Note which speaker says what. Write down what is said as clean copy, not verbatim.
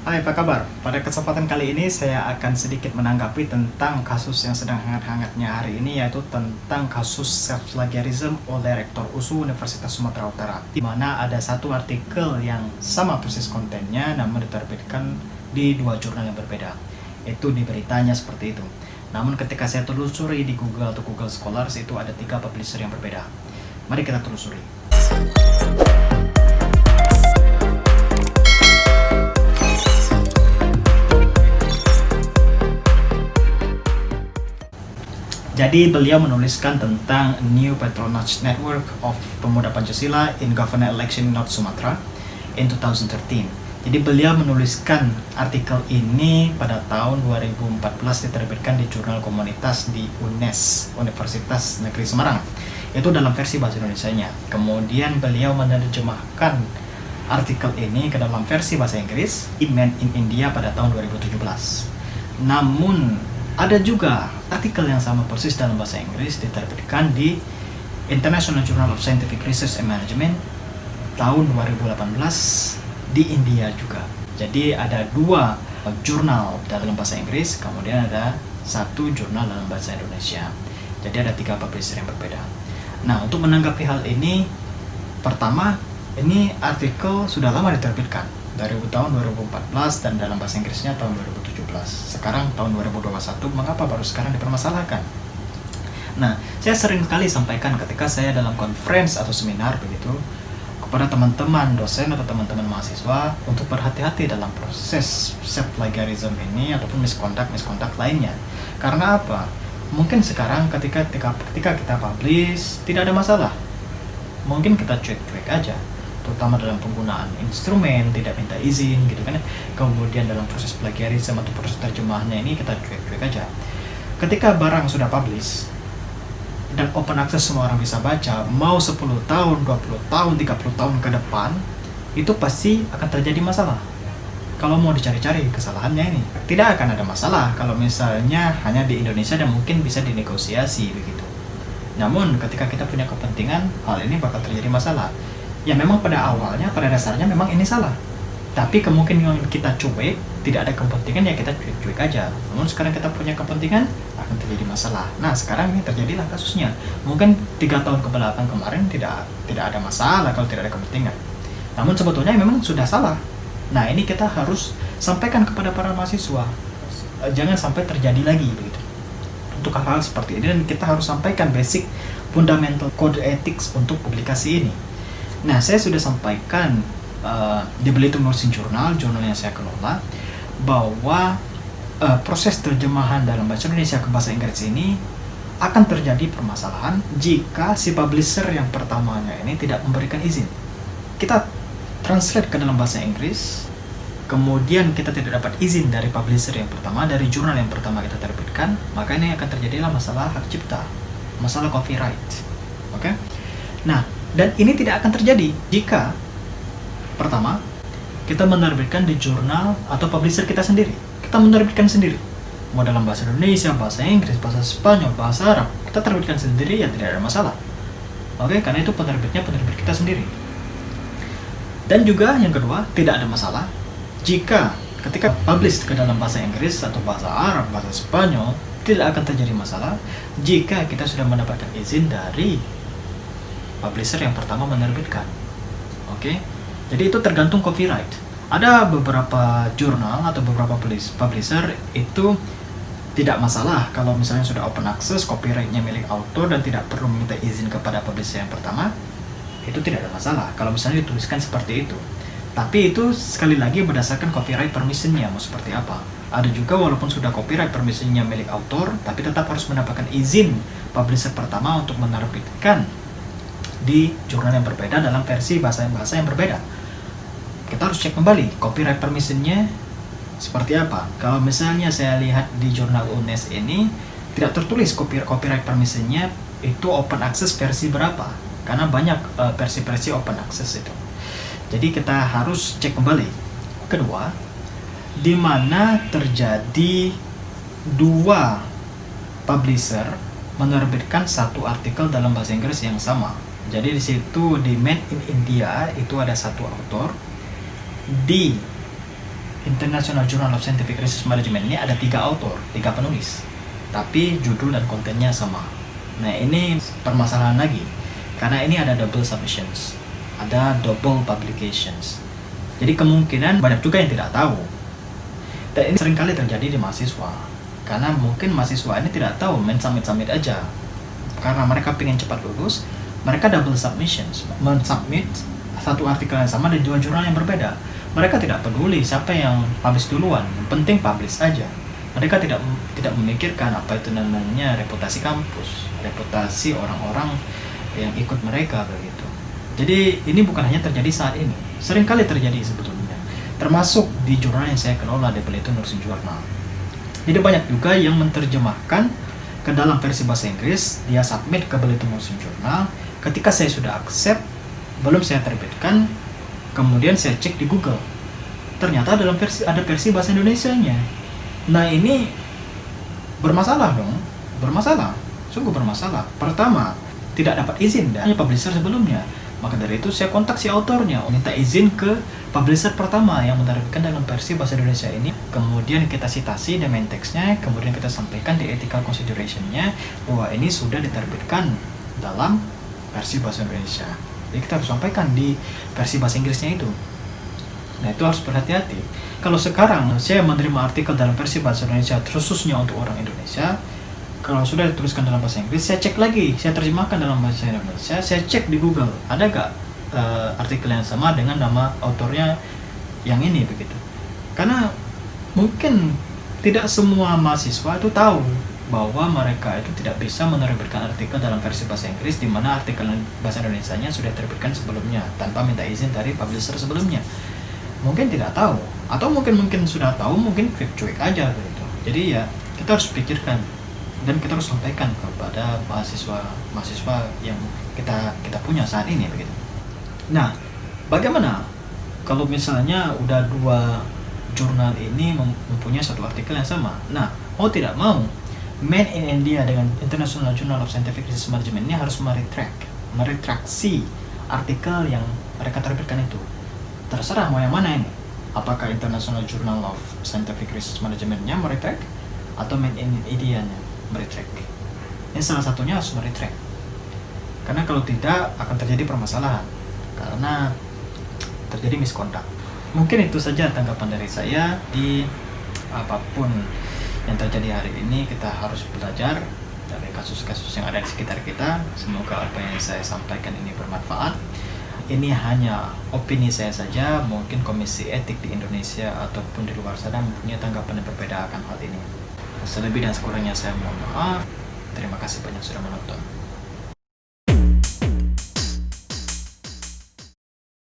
Speaker 1: Hai, apa kabar? Pada kesempatan kali ini saya akan sedikit menanggapi tentang kasus yang sedang hangat-hangatnya hari ini, yaitu tentang kasus self-plagiarism oleh Rektor USU Universitas Sumatera Utara, di mana ada satu artikel yang sama persis kontennya namun diterbitkan di dua jurnal yang berbeda. Itu di beritanya seperti itu. Namun ketika saya telusuri di Google atau Google Scholars, itu ada 3 publisher yang berbeda. Mari kita telusuri. Jadi beliau menuliskan tentang New Patronage Network of Pemuda Pancasila in Governor Election in North Sumatra in 2013. Jadi beliau menuliskan artikel ini pada tahun 2014, diterbitkan di jurnal komunitas di UNES, Universitas Negeri Semarang. Itu dalam versi bahasa Indonesianya. Kemudian beliau menerjemahkan artikel ini ke dalam versi bahasa Inggris, Men in India, pada tahun 2017. Namun ada juga artikel yang sama persis dalam bahasa Inggris diterbitkan di International Journal of Scientific Research and Management tahun 2018 di India juga. Jadi ada 2 jurnal dalam bahasa Inggris, kemudian ada 1 jurnal dalam bahasa Indonesia. Jadi ada 3 publisher yang berbeda. Nah, untuk menanggapi hal ini, pertama, ini artikel sudah lama diterbitkan dari tahun 2014 dan dalam bahasa Inggrisnya tahun 2017. Sekarang tahun 2021, mengapa baru sekarang dipermasalahkan? Nah, saya sering sekali sampaikan ketika saya dalam conference atau seminar begitu kepada teman-teman dosen atau teman-teman mahasiswa untuk berhati-hati dalam proses self-plagiarism ini ataupun misconduct lainnya. Karena apa? Mungkin sekarang ketika kita publish tidak ada masalah. Mungkin kita cuek-cuek aja, terutama dalam penggunaan instrumen, tidak minta izin gitu kan. Kemudian dalam proses plagiarisme atau proses terjemahannya ini kita cuek-cuek aja. Ketika barang sudah publish dan open access, semua orang bisa baca, mau 10 tahun, 20 tahun, 30 tahun ke depan, itu pasti akan terjadi masalah. Kalau mau dicari-cari kesalahannya ini, tidak akan ada masalah kalau misalnya hanya di Indonesia dan mungkin bisa dinegosiasi begitu. Namun ketika kita punya kepentingan, hal ini bakal terjadi masalah. Ya memang pada awalnya, pada dasarnya memang ini salah. Tapi kemungkinan kita cuek, tidak ada kepentingan, ya kita cuek-cuek aja. Namun sekarang kita punya kepentingan, akan terjadi masalah. Nah sekarang ini terjadilah kasusnya. Mungkin 3 tahun kebelakang kemarin tidak ada masalah kalau tidak ada kepentingan. Namun sebetulnya memang sudah salah. Nah ini kita harus sampaikan kepada para mahasiswa. Jangan sampai terjadi lagi begitu. Untuk hal-hal seperti ini, dan kita harus sampaikan basic fundamental code ethics untuk publikasi ini. Nah, saya sudah sampaikan di Belitung Nursing Journal yang saya kelola, bahwa proses terjemahan dalam bahasa Indonesia ke bahasa Inggris ini akan terjadi permasalahan jika si publisher yang pertamanya ini tidak memberikan izin. Kita translate ke dalam bahasa Inggris, kemudian kita tidak dapat izin dari publisher yang pertama, dari jurnal yang pertama kita terbitkan, maka ini akan terjadilah masalah hak cipta, masalah copyright. Oke? Nah, dan ini tidak akan terjadi jika pertama kita menerbitkan di jurnal atau publisher kita sendiri. Kita menerbitkan sendiri. Mau dalam bahasa Indonesia, bahasa Inggris, bahasa Spanyol, bahasa Arab, kita terbitkan sendiri, ya tidak ada masalah. Oke, karena itu penerbit kita sendiri. Dan juga yang kedua, tidak ada masalah jika ketika publish ke dalam bahasa Inggris atau bahasa Arab, bahasa Spanyol, tidak akan terjadi masalah jika kita sudah mendapatkan izin dari publisher yang pertama menerbitkan. Oke? Jadi itu tergantung copyright. Ada beberapa jurnal atau beberapa publisher itu tidak masalah kalau misalnya sudah open access, copyrightnya milik author dan tidak perlu meminta izin kepada publisher yang pertama. Itu tidak ada masalah kalau misalnya dituliskan seperti itu. Tapi itu sekali lagi berdasarkan copyright permission-nya mau seperti apa. Ada juga walaupun sudah copyright permission-nya milik author, tapi tetap harus mendapatkan izin publisher pertama untuk menerbitkan di jurnal yang berbeda dalam versi bahasa yang berbeda. Kita harus cek kembali copyright permission-nya seperti apa. Kalau misalnya saya lihat di jurnal UNES ini tidak tertulis copyright permission-nya itu open access versi berapa, karena banyak versi-versi open access itu. Jadi kita harus cek kembali. Kedua, di mana terjadi 2 publisher menerbitkan satu artikel dalam bahasa Inggris yang sama. Jadi di situ di Men in India itu ada satu author, di International Journal of Scientific Research Management ini ada 3 author, 3 penulis, tapi judul dan kontennya sama. Nah, ini permasalahan lagi, karena ini ada double submissions, ada double publications. Jadi kemungkinan banyak juga yang tidak tahu. Dan ini seringkali terjadi di mahasiswa, karena mungkin mahasiswa ini tidak tahu, main submit aja. Karena mereka pengen cepat lulus, mereka double submissions, mensubmit satu artikel yang sama di 2 jurnal yang berbeda. Mereka tidak peduli siapa yang publish duluan, yang penting publish aja. Mereka tidak memikirkan apa itu namanya reputasi kampus, reputasi orang-orang yang ikut mereka begitu. Jadi ini bukan hanya terjadi saat ini, sering kali terjadi sebetulnya, termasuk di jurnal yang saya kelola, di Belitung Nursing Journal. Jadi banyak juga yang menerjemahkan ke dalam versi bahasa Inggris, dia submit ke Belitung Nursing Journal. Ketika saya sudah accept, belum saya terbitkan, kemudian saya cek di Google, ternyata ada versi bahasa Indonesianya. Nah, ini bermasalah dong, sungguh bermasalah. Pertama, tidak dapat izin dari publisher sebelumnya. Maka dari itu saya kontak si autornya, minta izin ke publisher pertama yang menerbitkan dalam versi bahasa Indonesia ini. Kemudian kita citasi di main text-nya, kemudian kita sampaikan di ethical consideration-nya bahwa ini sudah diterbitkan dalam versi bahasa Indonesia. Jadi kita harus sampaikan di versi bahasa Inggrisnya itu. Nah, itu harus berhati-hati. Kalau sekarang saya menerima artikel dalam versi bahasa Indonesia khususnya untuk orang Indonesia, kalau sudah dituliskan dalam bahasa Inggris, saya cek lagi, saya terjemahkan dalam bahasa Indonesia, saya cek di Google, ada nggak artikel yang sama dengan nama autornya yang ini begitu. Karena mungkin tidak semua mahasiswa itu tahu bahwa mereka itu tidak bisa menerbitkan artikel dalam versi bahasa Inggris di mana artikel bahasa Indonesianya sudah terbitkan sebelumnya tanpa minta izin dari publisher sebelumnya. Mungkin tidak tahu, atau mungkin sudah tahu, mungkin cuek aja gitu. Jadi ya kita harus pikirkan dan kita harus sampaikan kepada mahasiswa yang kita punya saat ini begitu. Nah, bagaimana kalau misalnya udah 2 jurnal ini mempunyai satu artikel yang sama? Nah, mau tidak mau, Made in India dengan International Journal of Scientific Research Management ini harus meretraksi artikel yang mereka terbitkan itu. Terserah mau yang mana ini. Apakah International Journal of Scientific Research Management-nya meretract atau Made in India-nya meretract. Ini salah satunya harus meretract. Karena kalau tidak akan terjadi permasalahan. Karena terjadi misconduct. Mungkin itu saja tanggapan dari saya. Di apapun yang terjadi hari ini, kita harus belajar dari kasus-kasus yang ada di sekitar kita. Semoga apa yang saya sampaikan ini bermanfaat. Ini hanya opini saya saja, mungkin Komisi Etik di Indonesia ataupun di luar sana mempunyai tanggapan yang berbeda akan hal ini. Selebih dan sekurangnya saya mohon maaf. Terima kasih banyak sudah menonton.